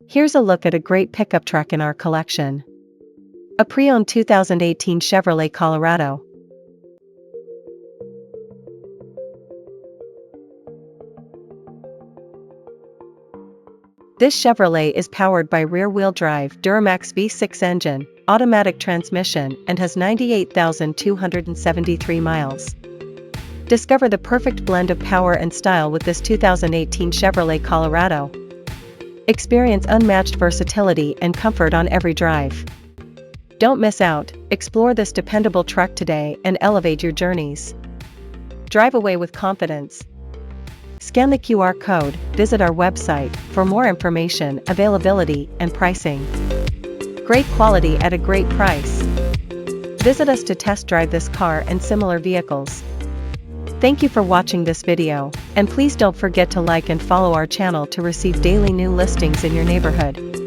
Here's a look at a great pickup truck in our collection. A pre-owned 2018 Chevrolet Colorado. This Chevrolet is powered by rear-wheel drive Duramax V6 engine, automatic transmission, and has 98,273 miles. Discover the perfect blend of power and style with this 2018 Chevrolet Colorado. Experience unmatched versatility and comfort on every drive. Don't miss out, explore this dependable truck today and elevate your journeys. Drive away with confidence. Scan the QR code, visit our website for more information, availability, and pricing. Great quality at a great price. Visit us to test drive this car and similar vehicles. Thank you for watching this video, and please don't forget to like and follow our channel to receive daily new listings in your neighborhood.